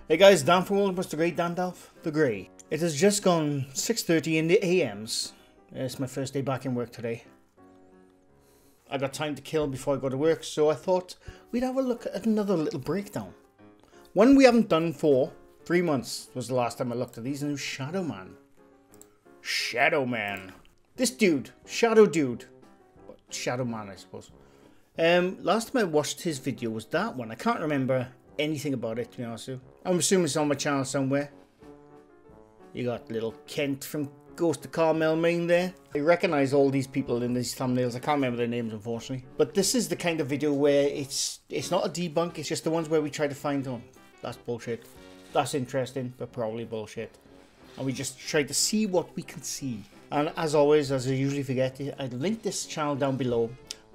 Hey guys, Dan from worldofmrgrey, Dan the Grey. It has just gone 6:30 in the AMs. It's my first day back in work today. I got time to kill before I go to work, so I thought we'd have a look at another little breakdown. One we haven't done for 3 months was the last time I looked at these, and it was Shadowman. Shadowman. This dude, Shadow Dude. Shadowman, I suppose. Last time I watched his video was that one. I can't remember anything about it, to be honest with you. I'm assuming it's on my channel somewhere. You got little Kent from Ghost of Carmel, Maine there. I recognise all these people in these thumbnails. I can't remember their names, unfortunately. But this is the kind of video where it's not a debunk. It's just the ones where we try to find, oh, that's bullshit. That's interesting, but probably bullshit. And we just try to see what we can see. And as always, as I usually forget, I'd link this channel down below.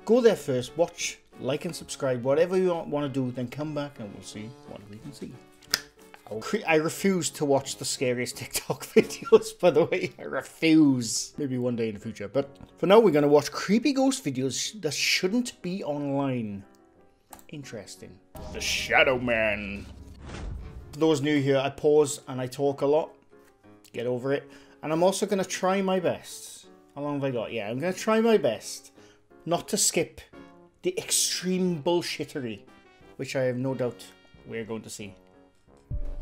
Go there first, watch, like and subscribe, whatever you want to do, then come back and we'll see what we can see. I refuse to watch the scariest TikTok videos, by the way. I refuse. Maybe one day in the future. But for now, we're going to watch creepy ghost videos that shouldn't be online. Interesting. The Shadowman. For those new here, I pause and I talk a lot. Get over it. And I'm also going to try my best. How long have I got? Yeah, I'm going to try my best not to skip the extreme bullshittery, which I have no doubt we're going to see.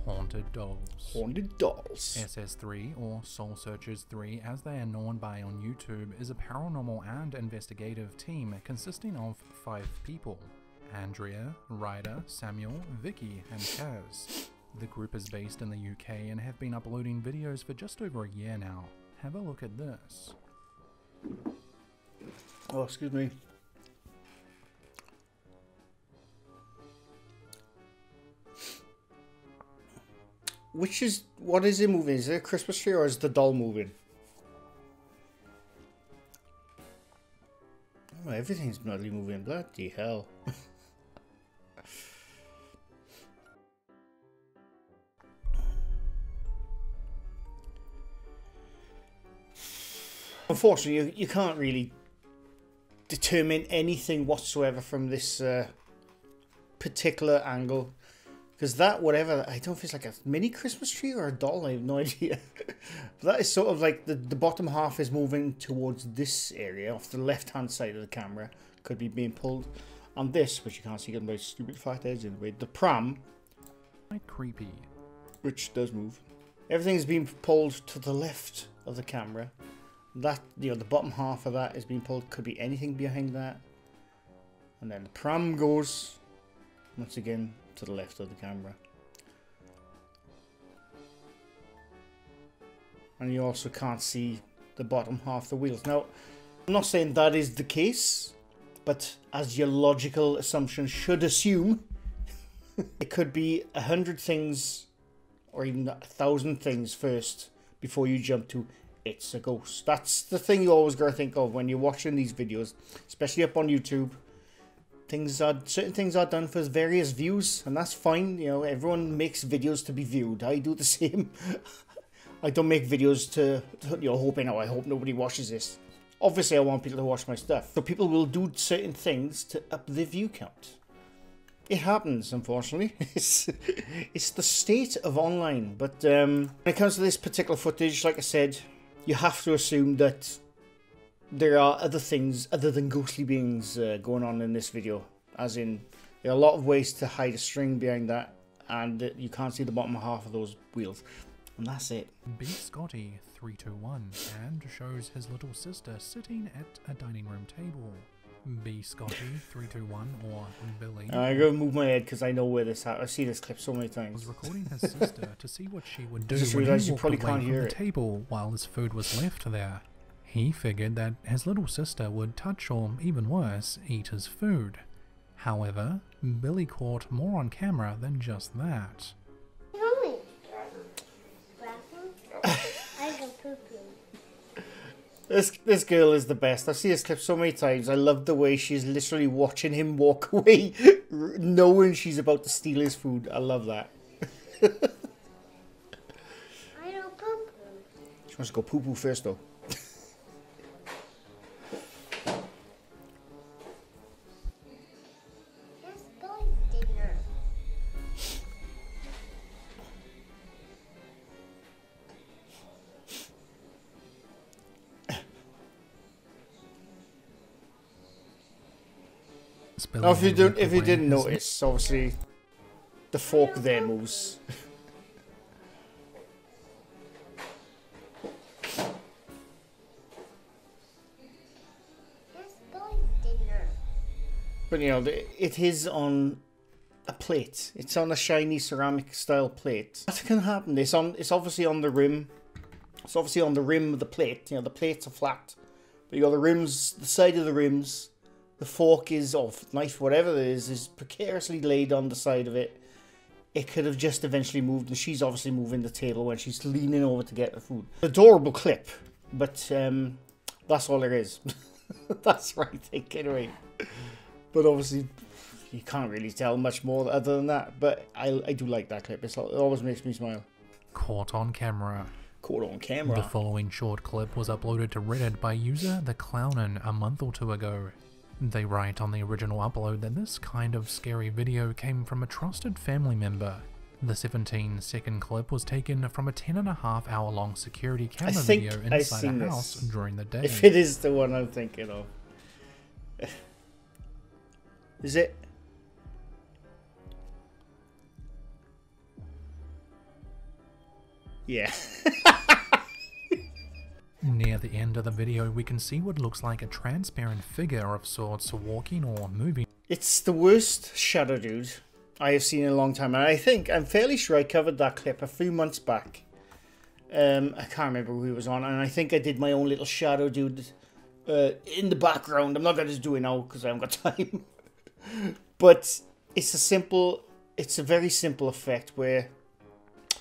Haunted Dolls. Haunted Dolls. SS3, or Soul Searchers 3 as they are known by on YouTube, is a paranormal and investigative team consisting of 5 people. Andrea, Ryder, Samuel, Vicky and Kaz. The group is based in the UK and have been uploading videos for just over a year now. Have a look at this. Oh, excuse me. What is it moving? Is it a Christmas tree or is the doll moving? Oh, everything's bloody moving. Bloody hell. Unfortunately, you can't really determine anything whatsoever from this particular angle. Because that, whatever, I don't know if it's like a mini Christmas tree or a doll, I have no idea. But that is sort of like the bottom half is moving towards this area, off the left-hand side of the camera. Could be being pulled. And this, which you can't see because my stupid fat head's in the way, the pram. Quite creepy. Which does move. Everything's being pulled to the left of the camera. That, you know, the bottom half of that is being pulled. Could be anything behind that. And then the pram goes, once again, to the left of the camera. And you also can't see the bottom half of the wheels. Now, I'm not saying that is the case, but as your logical assumption should assume, it could be 100 things or even 1,000 things first before you jump to it's a ghost. That's the thing you always gotta think of when you're watching these videos, especially up on YouTube. Certain things are done for various views, and that's fine. You know, everyone makes videos to be viewed. I do the same. I don't make videos to you know, hoping, oh, I hope nobody watches this. Obviously, I want people to watch my stuff. So people will do certain things to up the view count. It happens, unfortunately. It's the state of online. But when it comes to this particular footage, like I said, you have to assume that there are other things other than ghostly beings going on in this video. As in, there are a lot of ways to hide a string behind that, and you can't see the bottom half of those wheels. And that's it. B. Scotty 321 and shows his little sister sitting at a dining room table. B. Scotty 321 or Billy. I'm going to move my head because I know where this is. I've seen this clip so many times. Was recording his sister to see what she would do Just when realised he you walked probably away can't from hear the it. table while his food was left there. He figured that his little sister would touch or, even worse, eat his food. However, Billy caught more on camera than just that. This girl is the best. I've seen this clip so many times. I love the way she's literally watching him walk away, knowing she's about to steal his food. I love that. I don't poo-poo. She wants to go poo-poo first, though. Now, if you Spilling didn't is- notice, obviously the fork there moves. Let's go dinner. But you know, it is on a plate. It's on a shiny ceramic style plate. What can happen? It's obviously on the rim. It's obviously on the rim of the plate. You know, the plates are flat, but you got the rims, the side of the rims. The fork is, or knife, whatever it is precariously laid on the side of it. It could have just eventually moved, and she's obviously moving the table when she's leaning over to get the food. Adorable clip, but that's all there is. That's what I think, anyway. But obviously, you can't really tell much more other than that. But I do like that clip. It always makes me smile. Caught on camera. Caught on camera. The following short clip was uploaded to Reddit by user The Clownin a month or two ago. They write on the original upload that this kind of scary video came from a trusted family member. The 17-second clip was taken from a 10.5-hour long security camera video inside a house during the day. If it is the one I'm thinking of. Is it? Yeah. Near the end of the video, we can see what looks like a transparent figure of sorts walking or moving. It's the worst shadow dude I have seen in a long time, and I'm fairly sure I covered that clip a few months back. I can't remember who he was on, and I think I did my own little shadow dude in the background. I'm not going to do it now because I haven't got time. But it's a very simple effect where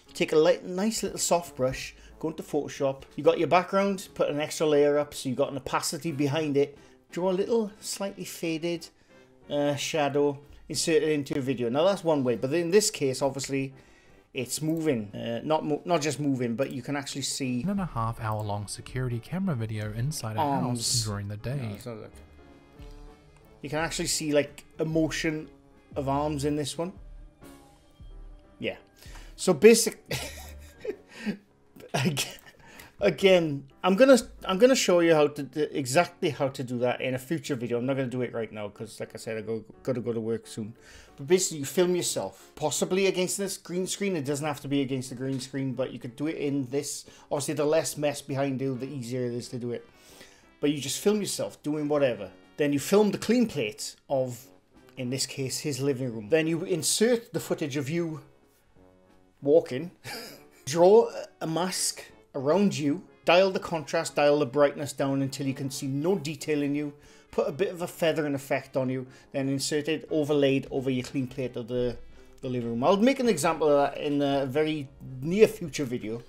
you take a nice little soft brush, go into Photoshop, you got your background, put an extra layer up so you got an opacity behind it, draw a little slightly faded shadow, insert it into a video. Now that's one way, but in this case obviously it's moving, not just moving, but you can actually see 10.5-hour long security camera video inside a house during the day. No, let's have a look. You can actually see like a motion of arms in this one. Yeah. So again, I'm gonna show you exactly how to do that in a future video. I'm not gonna do it right now because, like I said, I gotta go to work soon. But basically, you film yourself, possibly against this green screen. It doesn't have to be against the green screen, but you could do it in this. Obviously, the less mess behind you, the easier it is to do it. But you just film yourself doing whatever. Then you film the clean plate of, in this case, his living room. Then you insert the footage of you walking, draw a mask around you, dial the contrast, dial the brightness down until you can see no detail in you, put a bit of a feathering effect on you, then insert it overlaid over your clean plate of the living room. I'll make an example of that in a very near future video,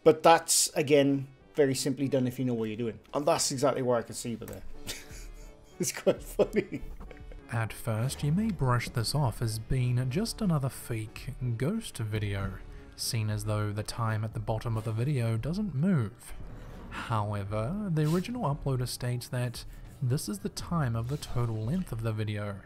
but that's, again, very simply done if you know what you're doing. And that's exactly what I can see with it. It's quite funny. At first, you may brush this off as being just another fake ghost video, seen as though the time at the bottom of the video doesn't move. However, the original uploader states that this is the time of the total length of the video.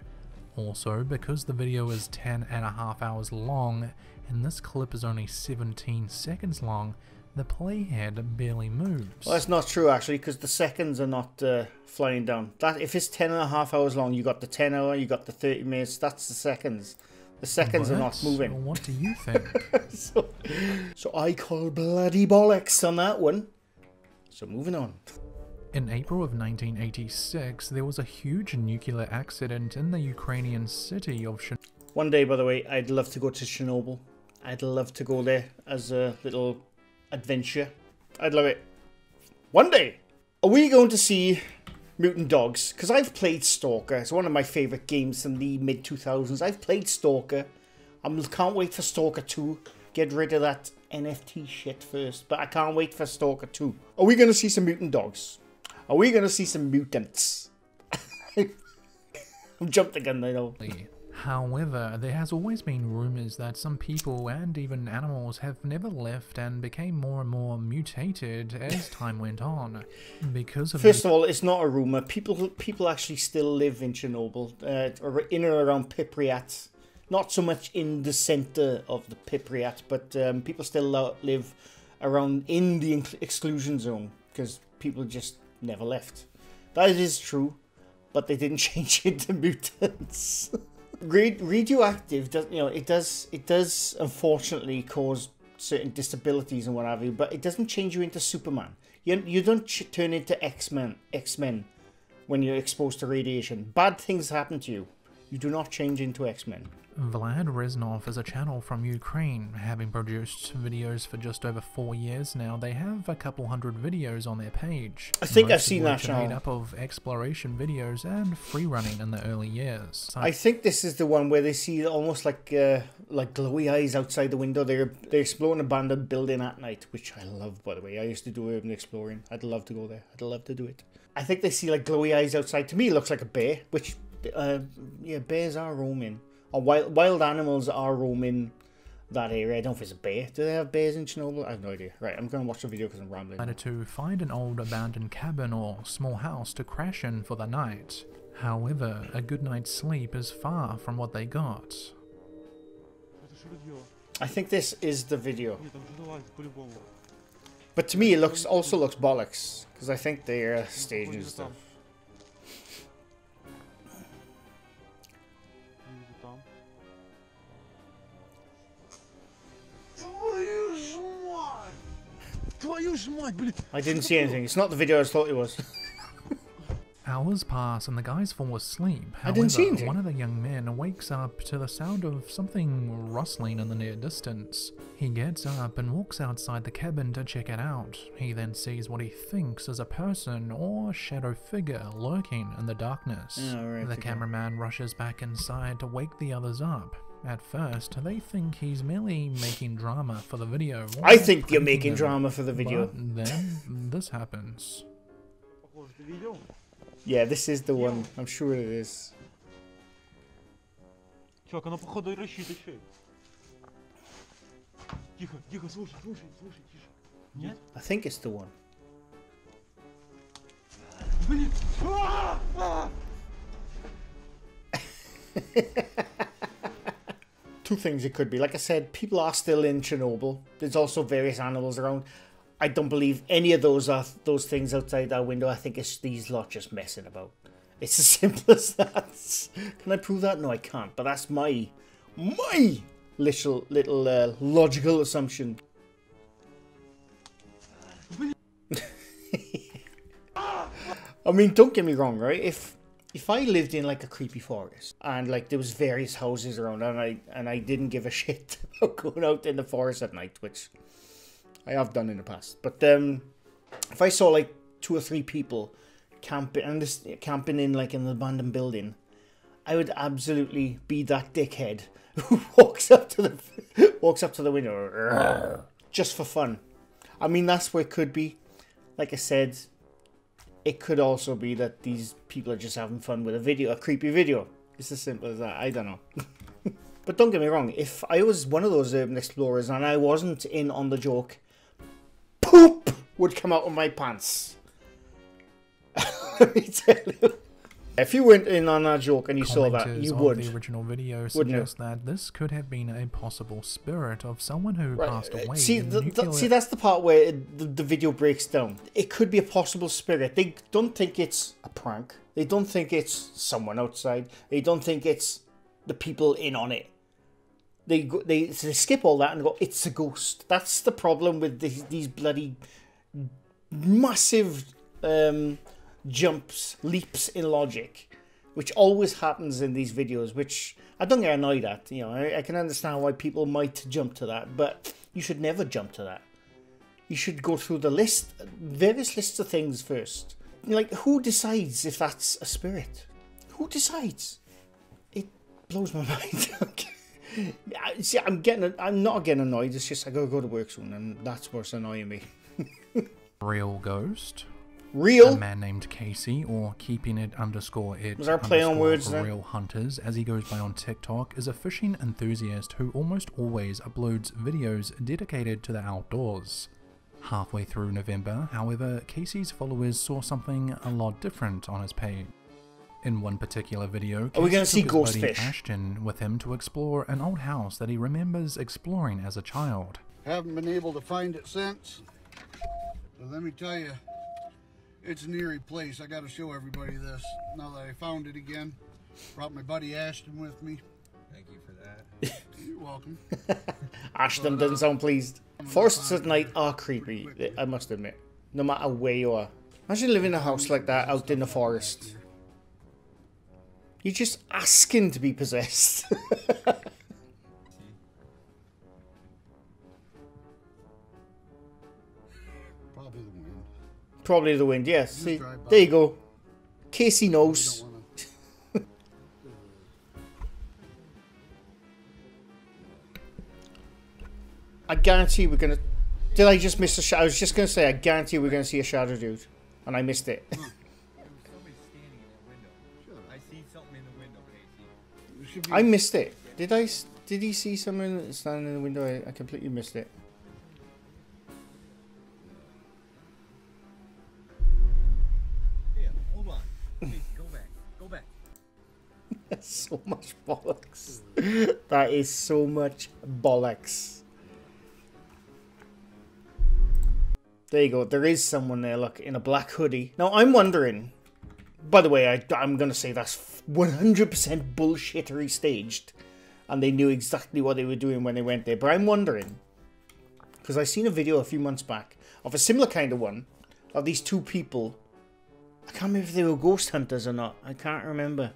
Also, because the video is 10.5 hours long, and this clip is only 17 seconds long, the playhead barely moves. Well, that's not true actually, because the seconds are not flying down. That if it's 10.5 hours long, you got the 10 hour, you got the 30 minutes. That's the seconds. The seconds are not moving. What do you think? so I call bloody bollocks on that one. So moving on. In April of 1986, there was a huge nuclear accident in the Ukrainian city of Chernobyl. One day, by the way, I'd love to go to Chernobyl. I'd love to go there as a little adventure. I'd love it. One day. Are we going to see Mutant Dogs? Because I've played Stalker. It's one of my favourite games from the mid-2000s. I've played Stalker. I can't wait for Stalker 2. Get rid of that NFT shit first. But I can't wait for Stalker 2. Are we going to see some Mutant Dogs? Are we going to see some mutants? I'm jumping the gun, I know. However, there has always been rumours that some people and even animals have never left and became more and more mutated as time went on. Because of First of all, it's not a rumour. People actually still live in Chernobyl, or in or around Pripyat. Not so much in the centre of the Pripyat, but people still live around in the exclusion zone because people just never left. That is true. but they didn't change it to mutants. Radioactive does, you know, it does unfortunately cause certain disabilities and what have you, but it doesn't change you into Superman. You don't turn into X-Men when you're exposed to radiation. Bad things happen to you. You do not change into X-Men. Vlad Reznov is a channel from Ukraine, having produced videos for just over 4 years now. They have a couple hundred videos on their page. I think I've seen that channel. Made up of exploration videos and free running in the early years. I think this is the one where they see almost like glowy eyes outside the window. They're exploring an abandoned building at night, which I love, by the way. I used to do urban exploring. I'd love to go there. I'd love to do it. I think they see like glowy eyes outside. To me, it looks like a bear, which yeah, bears are roaming. Or wild animals are roaming that area. I don't know if it's a bear. Do they have bears in Chernobyl? I have no idea. Right, I'm going to watch the video because I'm rambling. Decided to find an old abandoned cabin or small house to crash in for the night. However, a good night's sleep is far from what they got. I think this is the video. But to me, it also looks bollocks. Because I think they're staging stuff. I didn't see anything. It's not the video I thought it was. Hours pass and the guys fall asleep. However, I didn't see anything. One of the young men wakes up to the sound of something rustling in the near distance. He gets up and walks outside the cabin to check it out. He then sees what he thinks is a person or shadow figure lurking in the darkness. Oh, right, the cameraman rushes back inside to wake the others up. At first, they think he's merely making drama for the video. I think you're making drama for the video. But then this happens. Yeah, this is the one. I'm sure it is. I think it's the one. Two things it could be. Like I said, people are still in Chernobyl. There's also various animals around. I don't believe any of those are those things outside that window. I think it's these lot just messing about. It's as simple as that. Can I prove that? No, I can't. But that's my little logical assumption. I mean, don't get me wrong, right? If I lived in like a creepy forest and like there was various houses around and I didn't give a shit about going out in the forest at night, which I have done in the past, but if I saw like 2 or 3 people camping in like an abandoned building, I would absolutely be that dickhead who walks up to the window just for fun. I mean, that's where it could be. Like I said, it could also be that these people are just having fun with a creepy video. It's as simple as that. I don't know. But don't get me wrong, if I was one of those urban explorers and I wasn't in on the joke, poop would come out of my pants. Let me tell you. If you went in on that joke and you saw that, you would. The original video suggests that this could have been a possible spirit of someone who passed away. See, that's the part where the video breaks down. It could be a possible spirit. They don't think it's a prank. They don't think it's someone outside. They don't think it's the people in on it. They skip all that and go, it's a ghost. That's the problem with these bloody massive leaps in logic, which always happens in these videos, which I don't get annoyed at. You know, I can understand why people might jump to that, but you should never jump to that. You should go through the various lists of things first. Like, who decides if that's a spirit? Who decides? It blows my mind. See, I'm not getting annoyed. It's just I gotta go to work soon, and that's what's annoying me. Real ghost. Real? A man named Casey, or keeping it _it Was our play on words then? Real Hunters, as he goes by on TikTok, is a fishing enthusiast who almost always uploads videos dedicated to the outdoors. Halfway through November, however, Casey's followers saw something a lot different on his page. In one particular video, are we going to see ghost buddy fish? Ashton with him to explore an old house that he remembers exploring as a child. Haven't been able to find it since. So let me tell you, It's an eerie place. I gotta show everybody this now that I found it again. Brought my buddy Ashton with me. Thank you for that. You're welcome. Ashton doesn't sound pleased. Forests at night are creepy, I must admit. No matter where you are. Imagine living in a house like that out in the forest. You're just asking to be possessed. Probably the wind. Probably the wind, yes. See, there you go. Casey knows. I guarantee we're gonna... Did I just miss a shadow? I was just gonna say, I guarantee we're gonna see a shadow dude. And I missed it. There was somebody standing in that window. I see something in the window, Casey. I missed it. Did he see someone standing in the window? I completely missed it. Yeah, hold on. Casey, go back. Go back. That's so much bollocks. That is so much bollocks. There you go. There is someone there, look, in a black hoodie. Now, I'm wondering... By the way, I'm going to say that's 100% bullshittery staged. And they knew exactly what they were doing when they went there. But I'm wondering... Because I seen a video a few months back of a similar kind of one. Of these two people. I can't remember if they were ghost hunters or not. I can't remember.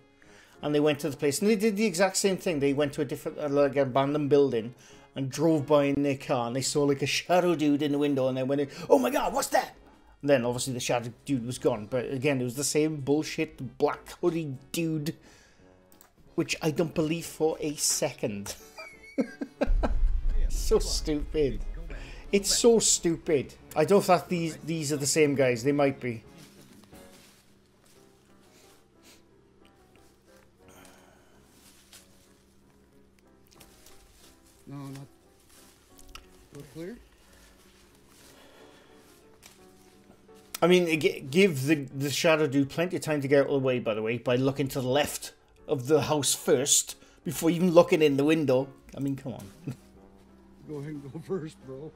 And they went to the place. And they did the exact same thing. They went to a different, like, abandoned building. And drove by in their car, and they saw like a shadow dude in the window, and they went in, oh my god, what's that? And then obviously the shadow dude was gone, but again, it was the same bullshit black hoodie dude, which I don't believe for a second. So stupid. It's so stupid. I don't know if these are the same guys. They might be. No, not. Go clear. I mean, give the shadow dude plenty of time to get out of the way, by the way, by looking to the left of the house first, before even looking in the window. I mean, come on. Go ahead and go first, bro.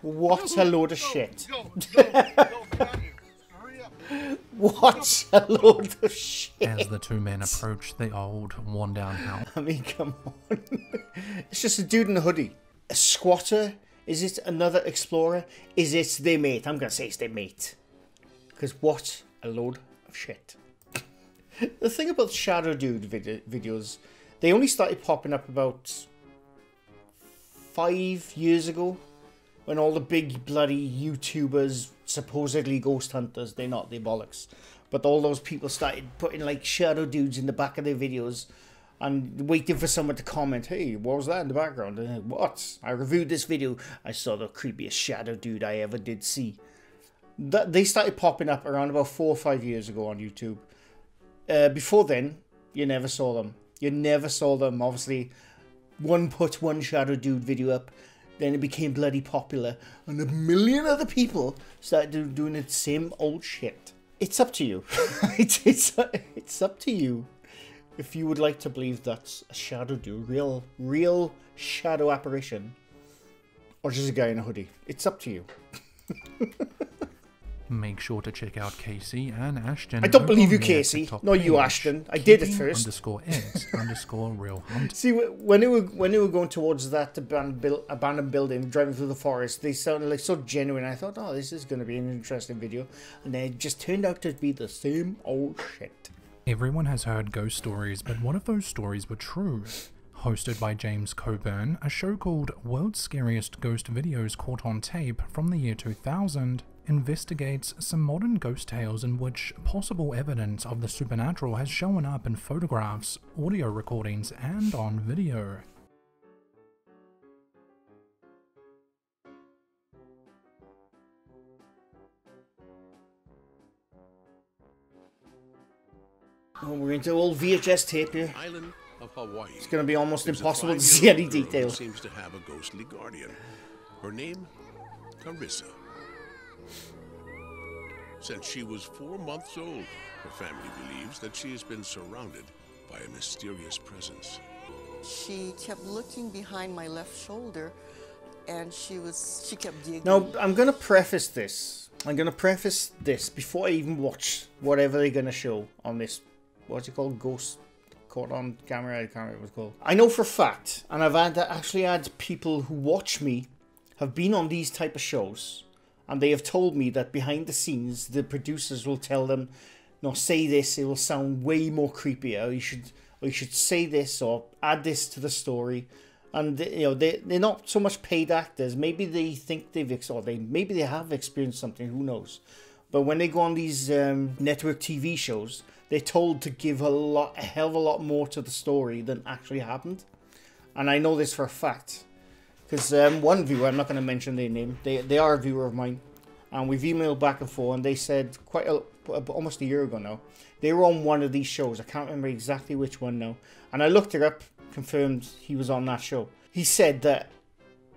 What a load of shit. Go, get out of here. Hurry up. What a load of shit. As the two men approach the old, worn-down house. I mean, come on. It's just a dude in a hoodie. A squatter? Is it another explorer? Is it their mate? I'm going to say it's their mate. Because what a load of shit. The thing about Shadow Dude videos, they only started popping up about 5 years ago. When all the big bloody YouTubers, supposedly ghost hunters, they're not, they're bollocks. But all those people started putting like shadow dudes in the back of their videos and waiting for someone to comment, hey, what was that in the background? And like, what? I reviewed this video. I saw the creepiest shadow dude I ever did see. They started popping up around about 4 or 5 years ago on YouTube. Before then, you never saw them. You never saw them. Obviously, put one shadow dude video up. Then it became bloody popular, and a million other people started doing the same old shit. It's up to you. it's up to you if you would like to believe that's a shadow dude, real shadow apparition, or just a guy in a hoodie. It's up to you. Make sure to check out Casey and Ashton. I don't believe you, Casey. No, you, Ashton. I did it first. _X_real_hunt. See, when they were going towards that abandoned building, driving through the forest, they sounded like so genuine. I thought, oh, this is going to be an interesting video. And then it just turned out to be the same old shit. Everyone has heard ghost stories, but what if those stories were true? Hosted by James Coburn, a show called World's Scariest Ghost Videos Caught on Tape from the year 2000 investigates some modern ghost tales in which possible evidence of the supernatural has shown up in photographs, audio recordings, and on video. Oh, we're into old VHS tape here. Island of Hawaii. It's going to be almost There's impossible a to see any 5-year-old girl who details. seems to have a ghostly guardian. Her name, Carissa. Since she was 4 months old, her family believes that she has been surrounded by a mysterious presence. She kept looking behind my left shoulder, and she kept giggling. Now, I'm going to preface this. Before I even watch whatever they're going to show on this, what's it called? Ghost caught on camera? I can't remember what it's called. I know for a fact, and I've actually had people who watch me have been on these type of shows, and they have told me that behind the scenes, the producers will tell them, no, say this, it will sound way more creepier. You should say this or add this to the story. And you know, they're not so much paid actors. Maybe they think maybe they have experienced something. Who knows? But when they go on these network TV shows, they're told to give a hell of a lot more to the story than actually happened. And I know this for a fact because one viewer, I'm not going to mention their name. They are a viewer of mine, and we've emailed back and forth. And they said almost a year ago now, they were on one of these shows. I can't remember exactly which one now. And I looked it up. Confirmed he was on that show. He said that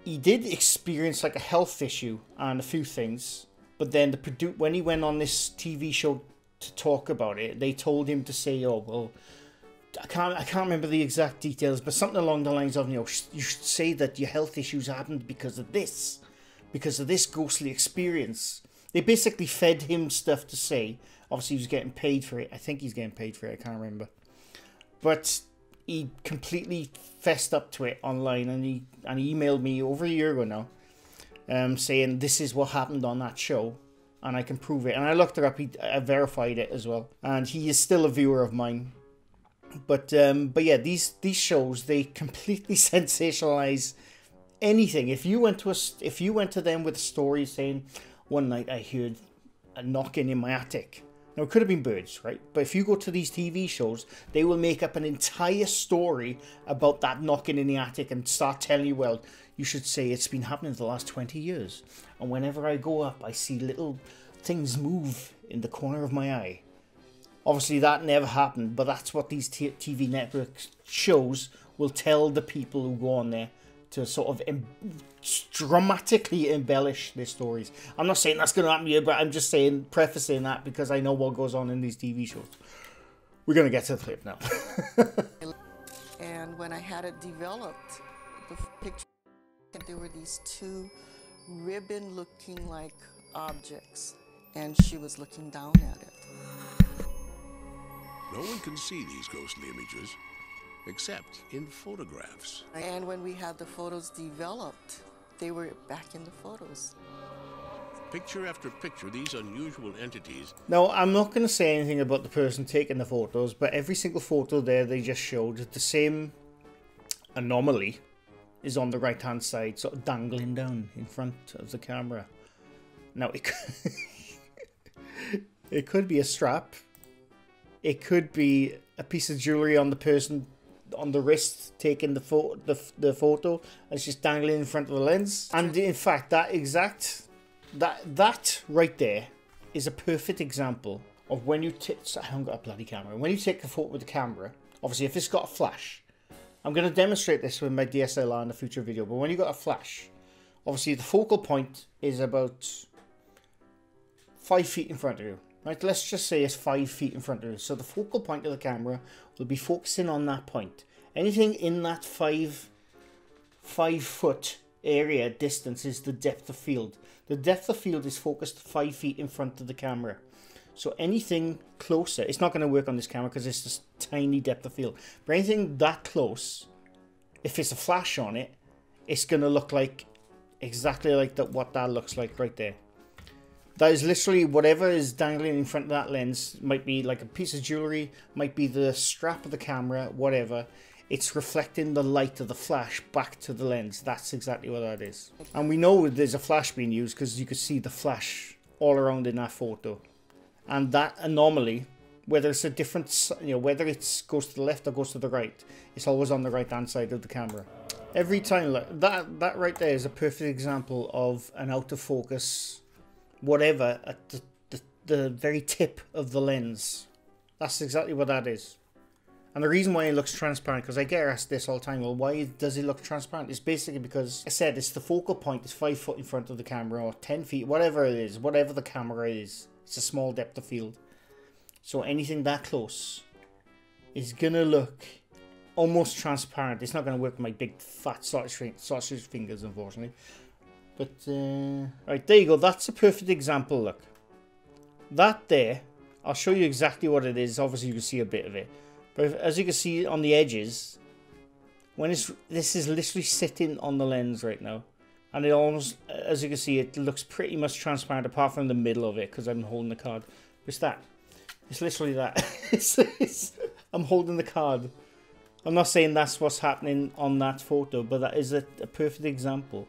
he did experience like a health issue and a few things, but then when he went on this TV show to talk about it, they told him to say, "Oh well, I can't remember the exact details, but something along the lines of, you know, you should say that your health issues happened because of this ghostly experience." They basically fed him stuff to say. Obviously, he was getting paid for it. I think he's getting paid for it. I can't remember, but he completely fessed up to it online, and he emailed me over a year ago now, saying this is what happened on that show, and I can prove it. And I looked it up. I verified it as well, and he is still a viewer of mine. But yeah, these shows, they completely sensationalize anything. If you went to them with a story saying, one night I heard a knocking in my attic. Now, it could have been birds, right? But if you go to these TV shows, they will make up an entire story about that knocking in the attic and start telling you, well, you should say it's been happening for the last 20 years. And whenever I go up, I see little things move in the corner of my eye. Obviously, that never happened, but that's what these TV network shows will tell the people who go on there to sort of dramatically embellish their stories. I'm not saying that's going to happen here, but I'm just saying, prefacing that because I know what goes on in these TV shows. We're going to get to the clip now. And when I had it developed, the picture, there were these two ribbon-looking like objects, and she was looking down at it. No one can see these ghostly images except in photographs. And when we had the photos developed, they were back in the photos. Picture after picture, these unusual entities. Now, I'm not going to say anything about the person taking the photos, but every single photo there they just showed, the same anomaly is on the right-hand side, sort of dangling down in front of the camera. Now, it could be a strap. It could be a piece of jewelry on the person on the wrist taking the photo, and it's just dangling in front of the lens. And in fact, that right there is a perfect example of when you take. I haven't got a bloody camera. When you take a photo with the camera, obviously, if it's got a flash, I'm going to demonstrate this with my DSLR in a future video. But when you got a flash, obviously the focal point is about 5 feet in front of you. Right, let's just say it's 5 feet in front of you. So the focal point of the camera will be focusing on that point. Anything in that 5 foot area distance is the depth of field. The depth of field is focused 5 feet in front of the camera. So anything closer, it's not going to work on this camera because it's just tiny depth of field. But anything that close, if it's a flash on it, it's going to look like exactly like what that looks like right there. That is literally whatever is dangling in front of that lens. Might be like a piece of jewelry, might be the strap of the camera, whatever. It's reflecting the light of the flash back to the lens. That's exactly what that is. And we know there's a flash being used because you could see the flash all around in that photo. And that anomaly, whether it's a different, whether it goes to the left or goes to the right, it's always on the right hand side of the camera. Every time, like that right there is a perfect example of an out of focus whatever at the very tip of the lens. That's exactly what that is. And the reason why it looks transparent, because I get asked this all the time, well, why does it look transparent? It's basically because, I said, it's the focal point is 5 foot in front of the camera, or 10 feet, whatever it is, whatever the camera is. It's a small depth of field. So anything that close is gonna look almost transparent. It's not going to work with my big fat sausage fingers, unfortunately. But, right, there you go. That's a perfect example, look. That there, I'll show you exactly what it is. Obviously, you can see a bit of it. But as you can see on the edges, this is literally sitting on the lens right now. And it almost, as you can see, it looks pretty much transparent apart from the middle of it because I'm holding the card. It's that. It's literally that. I'm holding the card. I'm not saying that's what's happening on that photo, but that is a perfect example.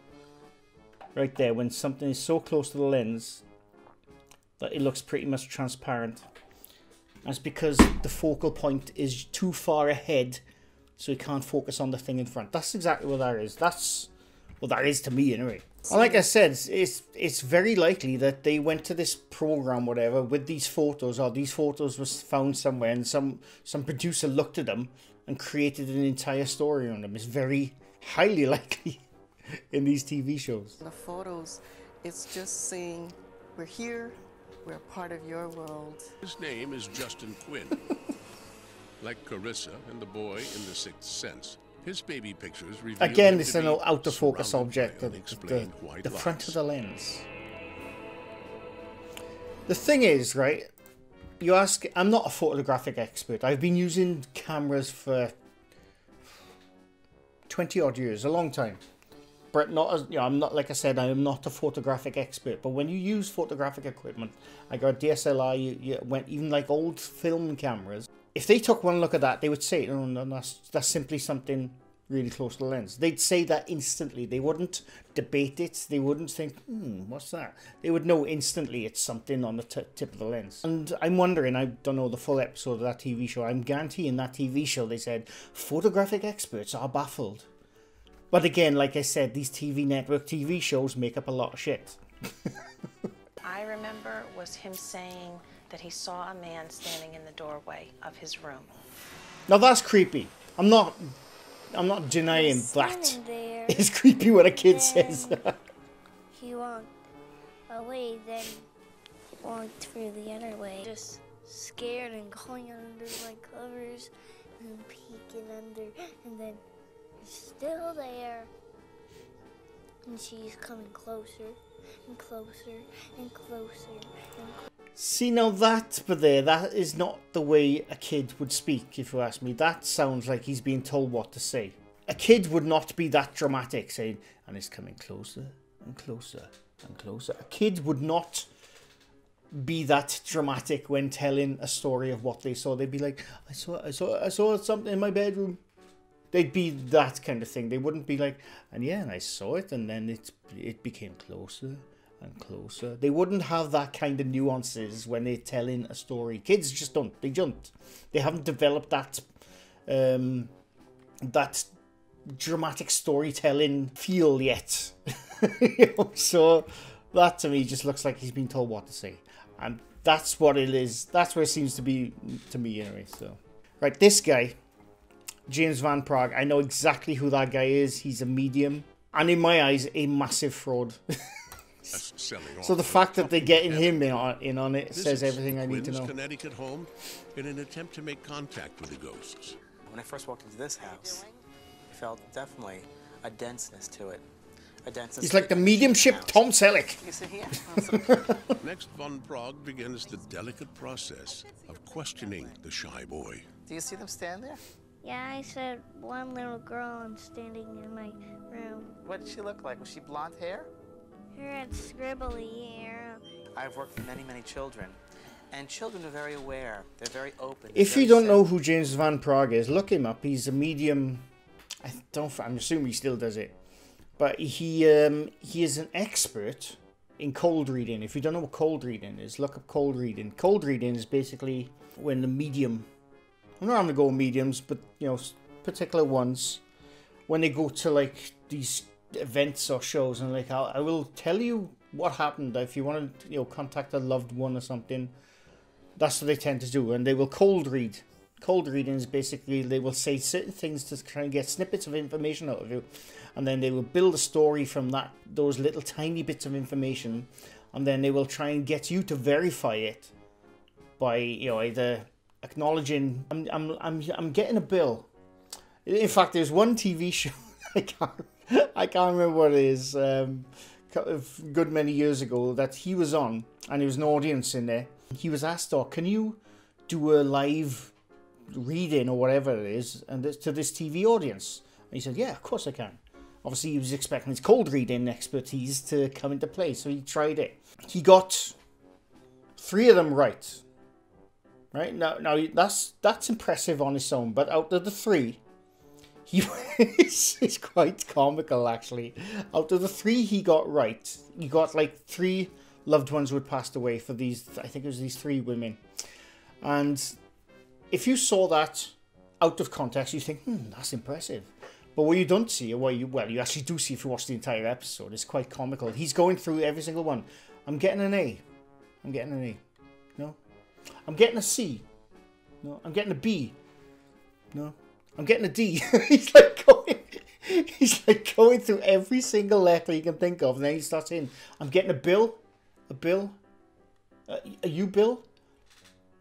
Right there, when something is so close to the lens that it looks pretty much transparent. That's because the focal point is too far ahead, so you can't focus on the thing in front. That's exactly what that is. That's what that is to me, anyway. And like I said, it's very likely that they went to this program, whatever, with these photos, or these photos was found somewhere, and some producer looked at them and created an entire story on them. It's very highly likely in these TV shows. The photos, it's just saying, we're here, we're a part of your world. His name is Justin Quinn. Like Carissa and the boy in The Sixth Sense, his baby pictures reveal again, it's an out of focus object, the front of the lens. The thing is, right, you ask, I'm not a photographic expert. I've been using cameras for 20 odd years, a long time. But not as, you know, I'm not, like I said, I am not a photographic expert. But when you use photographic equipment, I got DSLR, you went even like old film cameras. If they took one look at that, they would say, oh, no, that's simply something really close to the lens. They'd say that instantly. They wouldn't debate it. They wouldn't think, what's that? They would know instantly it's something on the tip of the lens. And I'm wondering, I don't know the full episode of that TV show. I'm guaranteeing that TV show, they said, photographic experts are baffled. But again, like I said, these TV network TV shows make up a lot of shit. I remember was him saying that he saw a man standing in the doorway of his room. Now that's creepy. I'm not denying that. It's creepy when a kid says that. He walked away, then walked through the other way. Just scared and going under my covers and peeking under, and then he's still there. And she's coming closer and closer and closer and closer. See, now that is not the way a kid would speak, if you ask me. That sounds like he's being told what to say. A kid would not be that dramatic, saying, and it's coming closer and closer and closer. A kid would not be that dramatic when telling a story of what they saw. They'd be like, I saw something in my bedroom. They'd be that kind of thing. They wouldn't be like, and yeah, and I saw it, and then it became closer and closer. They wouldn't have that kind of nuances when they're telling a story. Kids just don't. They don't. They haven't developed that that dramatic storytelling feel yet. You know? So that to me just looks like he's been told what to say, and that's what it is. That's what it seems to be to me anyway. So right, this guy, James Van Praagh, I know exactly who that guy is. He's a medium, and in my eyes, a massive fraud. So the fact that they're getting him in on it says everything I need to know. Connecticut home in an attempt to make contact with the ghosts. When I first walked into this house, I felt definitely a denseness to it. A denseness. He's like the mediumship Tom Selleck. You see here? Next, Van Praagh begins the delicate process of questioning the shy boy. Do you see them stand there? Yeah, I said one little girl and standing in my room. What did she look like? Was she blonde hair? Her had scribbly hair. I've worked with many, many children, and children are very aware. They're very open. If you don't know who James Van Praagh is, look him up. He's a medium. I'm assuming he still does it, but he is an expert in cold reading. If you don't know what cold reading is, look up cold reading. Cold reading is basically when the medium, I'm not having to go with mediums, but you know, particular ones, when they go to like these events or shows and like I will tell you what happened if you want to, you know, contact a loved one or something. That's what they tend to do, and they will cold read. Cold reading is basically they will say certain things to try and get snippets of information out of you, and then they will build a story from those little tiny bits of information, and then they will try and get you to verify it by, you know, either acknowledging I'm getting a bill. In fact, there's one TV show, I can't remember what it is, a good many years ago, that he was on, and there was an audience in there. He was asked, "Oh, can you do a live reading or whatever it is, and to this TV audience?" And he said, "Yeah, of course I can." Obviously, he was expecting his cold reading expertise to come into play, so he tried it. He got 3 of them right. Right now that's impressive on its own, but out of the 3, it's quite comical actually. Out of the 3 he got right, he got like 3 loved ones who had passed away for these. I think it was these 3 women, and if you saw that out of context, you think, that's impressive. But what you don't see, or you actually do see if you watch the entire episode, it's quite comical. He's going through every single one. I'm getting an A. I'm getting an A. No. I'm getting a C. No. I'm getting a B. No. I'm getting a D. He's like going through every single letter you can think of, and then he starts in. I'm getting a Bill. A Bill. Are you Bill?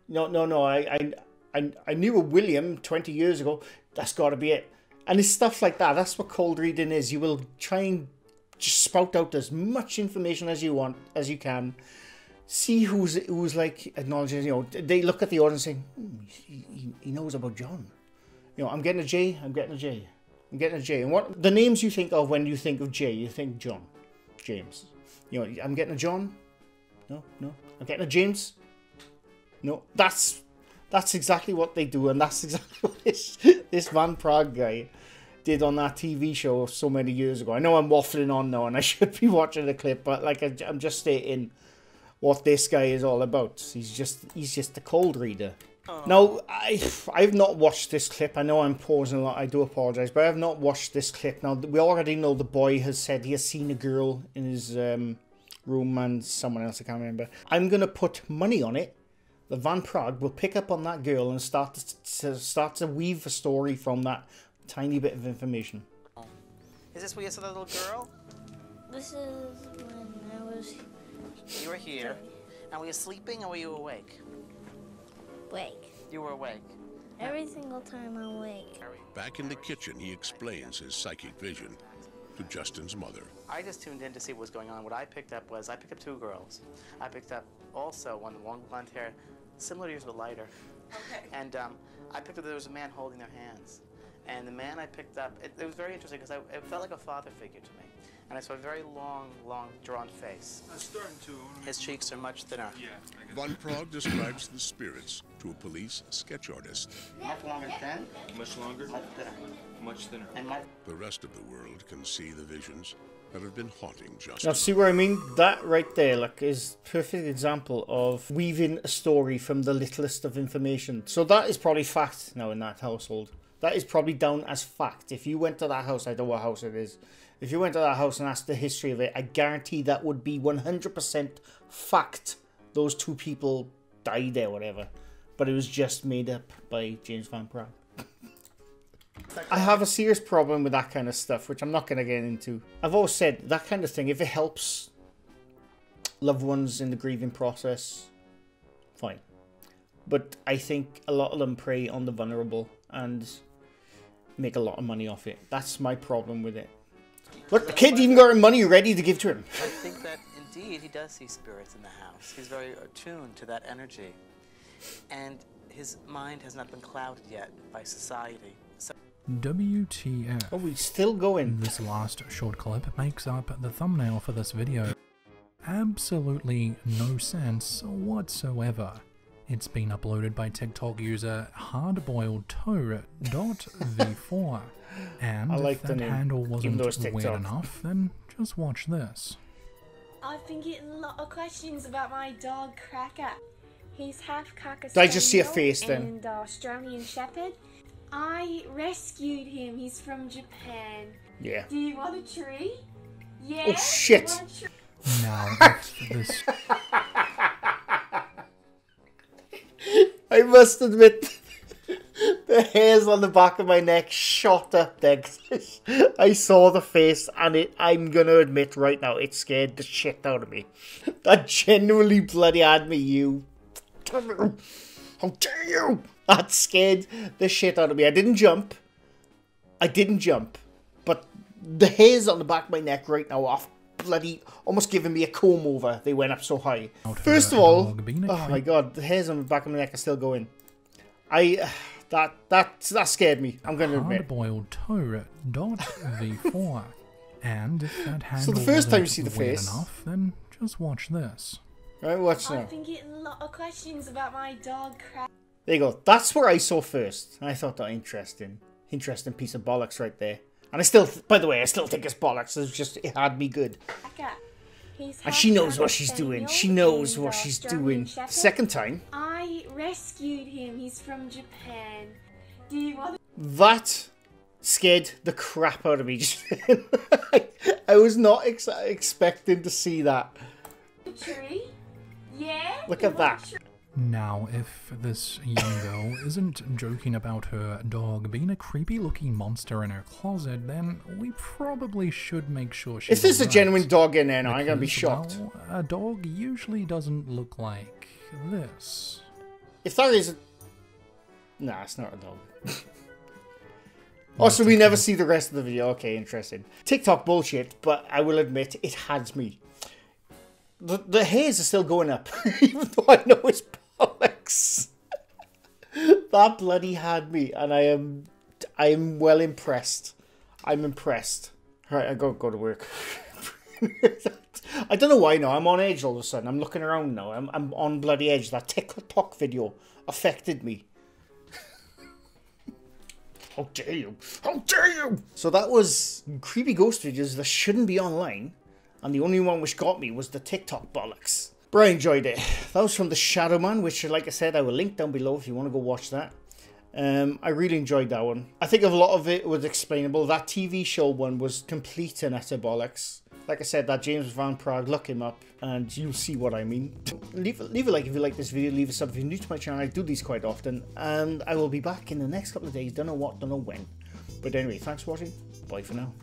No. I knew a William 20 years ago. That's got to be it. And it's stuff like that. That's what cold reading is. You will try and just spout out as much information as you want, as you can. See who's like acknowledging, they look at the audience saying, he knows about John. I'm getting a J, I'm getting a J. I'm getting a J. And what the names you think of when you think of J, you think John, James. I'm getting a John. No. I'm getting a James. No. That's exactly what they do, and that's exactly what this Van Prague guy did on that TV show so many years ago. I know I'm waffling on now, and I should be watching the clip, but I'm just stating what this guy is all about. He's just a cold reader. Oh. Now, I've not watched this clip. I know I'm pausing a lot. I do apologize, but I have not watched this clip. Now, we already know the boy has said he has seen a girl in his room, and someone else, I can't remember. I'm going to put money on it. The Van Prague will pick up on that girl and start to weave a story from that tiny bit of information. Is this where you saw that little girl? This is when I was... You were here. And were you sleeping or were you awake? Awake. You were awake. Every single time I'm awake. Back in the kitchen, he explains his psychic vision to Justin's mother. I just tuned in to see what was going on. What I picked up was, I picked up 2 girls. I picked up also one with long blonde hair, similar to yours but lighter. Okay. And I picked up there was a man holding their hands. And the man I picked up, it was very interesting because it felt like a father figure to me. And I saw a very long, drawn face. I'm starting to. His cheeks are much thinner. Yeah. Van Prague describes the spirits to a police sketch artist. Much longer thin. Much longer. Much thinner. Much thinner. And much... The rest of the world can see the visions that have been haunting Justin. Now, see what I mean? That right there, is a perfect example of weaving a story from the littlest of information. So that is probably fact now in that household. That is probably down as fact. If you went to that house, I don't know what house it is. If you went to that house and asked the history of it, I guarantee that would be 100% fact. Those 2 people died there, whatever. But it was just made up by James Van Prague. I have a serious problem with that kind of stuff, which I'm not going to get into. I've always said that kind of thing, if it helps loved ones in the grieving process, fine. But I think a lot of them prey on the vulnerable and make a lot of money off it. That's my problem with it. Look, the kid even got money ready to give to him. I think that indeed he does see spirits in the house. He's very attuned to that energy. And his mind has not been clouded yet by society. So WTF. Oh, we're still going. This last short clip makes up the thumbnail for this video. Absolutely no sense whatsoever. It's been uploaded by TikTok user hardboiledtoe.v4. And if that handle wasn't weird enough, then just watch this. I've been getting a lot of questions about my dog Cracker. He's half Cocker Did I just see a face then? And Australian Shepherd. I rescued him. He's from Japan. Yeah. Do you want a tree? Yeah. Oh shit. Now this. I must admit, the hairs on the back of my neck shot up there. I saw the face, and I'm gonna admit right now, it scared the shit out of me. That genuinely bloody had me, you. How dare you? That scared the shit out of me. I didn't jump, I didn't jump, but the hairs on the back of my neck right now are bloody almost giving me a comb over. They went up so high. First of all, oh my god, the hairs on the back of my neck are still going. That scared me. I'm going to admit. Hard-boiled toe .v4. And if that handle so the first time you see the face, enough, then just watch this. Right, watch now. I've been getting a lot of questions about my dog Cracker. There you go. That's where I saw first. I thought that interesting piece of bollocks right there. And I still, by the way, I still think it's bollocks. It's just, it had me good. And she knows what she's doing. She knows what she's doing. Second time. I rescued him. He's from Japan. Do you want to... That scared the crap out of me. I was not expecting to see that. The tree? Yeah? Look at that. Now, if this young girl isn't joking about her dog being a creepy-looking monster in her closet, then we probably should make sure she's if there's alright, a genuine dog in there now, I'm going to be shocked. Well, a dog usually doesn't look like this. If that is a... Nah, it's not a dog. Also, we never see the rest of the video. Okay, interesting. TikTok bullshit, but I will admit, it has me. The hairs are still going up, even though I know it's bollocks. That bloody had me, and I am well impressed. I'm impressed. Right, I gotta go to work. I don't know why now. I'm on edge all of a sudden. I'm looking around now. I'm on bloody edge. That TikTok video affected me. How dare you? How dare you? So that was creepy ghost videos that shouldn't be online. And the only one which got me was the TikTok bollocks. But I enjoyed it. That was from the Shadowman, which, like I said, I will link down below if you want to go watch that. I really enjoyed that one. I think a lot of it was explainable. That TV show one was complete and utter bollocks. Like I said, that James Van Prague, look him up and you'll see what I mean. Leave a like if you like this video. Leave a sub if you're new to my channel. I do these quite often. And I will be back in the next couple of days. Don't know what, don't know when. But anyway, thanks for watching. Bye for now.